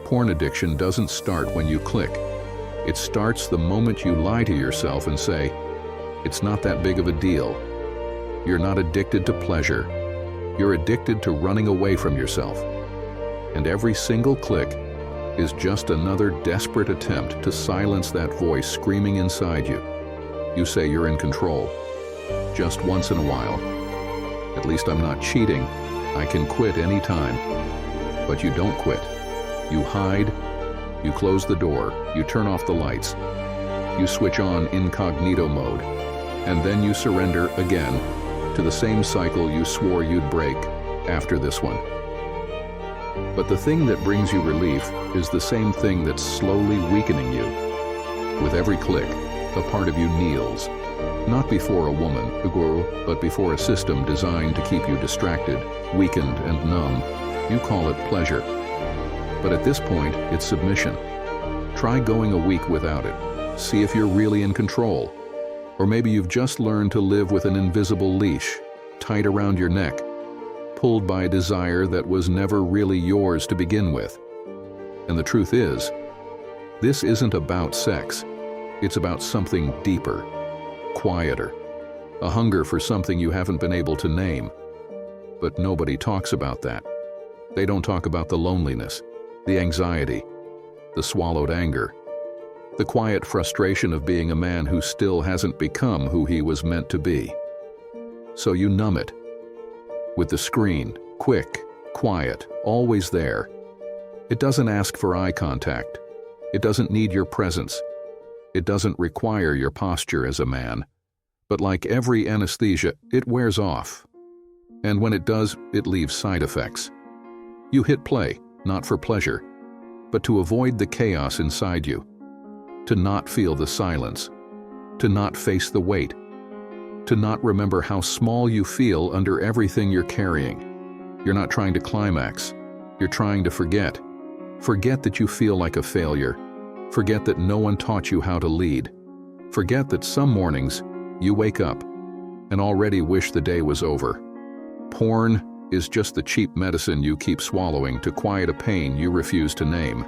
Porn addiction doesn't start when you click. It starts the moment you lie to yourself and say, "It's not that big of a deal." You're not addicted to pleasure. You're addicted to running away from yourself. And every single click is just another desperate attempt to silence that voice screaming inside you. You say you're in control. Just once in a while. At least I'm not cheating. I can quit any time. But you don't quit. You hide. You close the door. You turn off the lights. You switch on incognito mode. And then you surrender again to the same cycle you swore you'd break after this one. But the thing that brings you relief is the same thing that's slowly weakening you. With every click, a part of you kneels, not before a woman, a guru, but before a system designed to keep you distracted, weakened, and numb. You call it pleasure. But at this point, it's submission. Try going a week without it. See if you're really in control. Or maybe you've just learned to live with an invisible leash, tight around your neck, pulled by a desire that was never really yours to begin with. And the truth is, this isn't about sex. It's about something deeper, quieter, a hunger for something you haven't been able to name. But nobody talks about that. They don't talk about the loneliness, the anxiety, the swallowed anger, the quiet frustration of being a man who still hasn't become who he was meant to be. So you numb it. With the screen, quick, quiet, always there. It doesn't ask for eye contact. It doesn't need your presence. It doesn't require your posture as a man. But like every anesthesia, it wears off. And when it does, it leaves side effects. You hit play, not for pleasure, but to avoid the chaos inside you, to not feel the silence, to not face the weight, to not remember how small you feel under everything you're carrying. You're not trying to climax. You're trying to forget. Forget that you feel like a failure. Forget that no one taught you how to lead. Forget that some mornings you wake up and already wish the day was over. Porn is just the cheap medicine you keep swallowing to quiet a pain you refuse to name.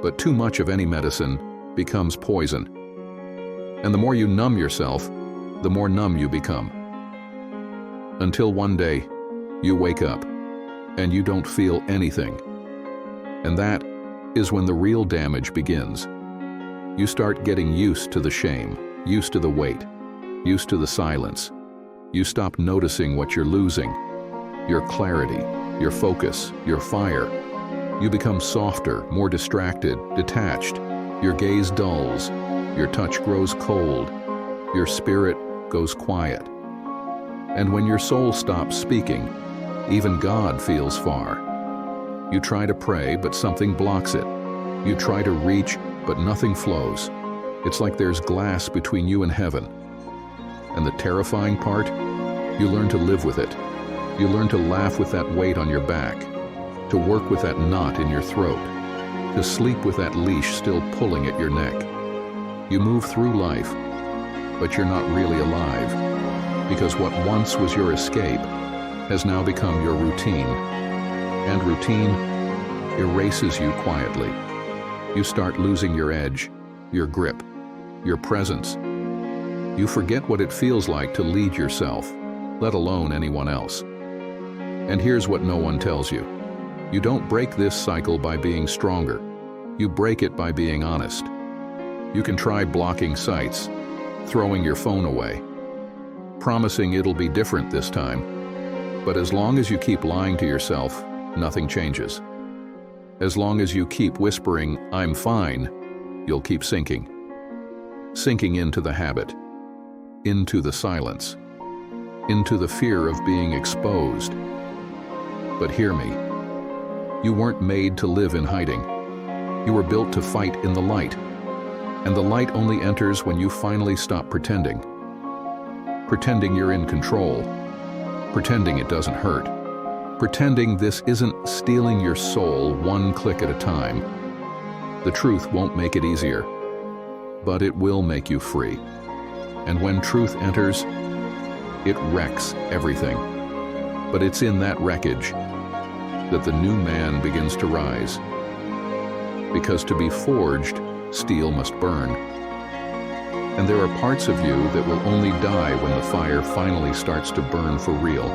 But too much of any medicine becomes poison. And the more you numb yourself, the more numb you become. Until one day, you wake up and you don't feel anything. And that is when the real damage begins. You start getting used to the shame, used to the weight, used to the silence. You stop noticing what you're losing, your clarity, your focus, your fire. You become softer, more distracted, detached. Your gaze dulls, your touch grows cold, your spirit goes quiet. And when your soul stops speaking, even God feels far. You try to pray, but something blocks it. You try to reach, but nothing flows. It's like there's glass between you and heaven. And the terrifying part? You learn to live with it. You learn to laugh with that weight on your back, to work with that knot in your throat, to sleep with that leash still pulling at your neck. You move through life, but you're not really alive, because what once was your escape has now become your routine. And routine erases you quietly. You start losing your edge, your grip, your presence. You forget what it feels like to lead yourself, let alone anyone else. And here's what no one tells you. You don't break this cycle by being stronger. You break it by being honest. You can try blocking sites, throwing your phone away, promising it'll be different this time. But as long as you keep lying to yourself, nothing changes. As long as you keep whispering, "I'm fine," you'll keep sinking. Sinking into the habit, into the silence, into the fear of being exposed. But hear me. You weren't made to live in hiding. You were built to fight in the light. And the light only enters when you finally stop pretending. Pretending you're in control. Pretending it doesn't hurt. Pretending this isn't stealing your soul one click at a time. The truth won't make it easier, but it will make you free. And when truth enters, it wrecks everything. But it's in that wreckage that the new man begins to rise. because to be forged, steel must burn. And there are parts of you that will only die when the fire finally starts to burn for real.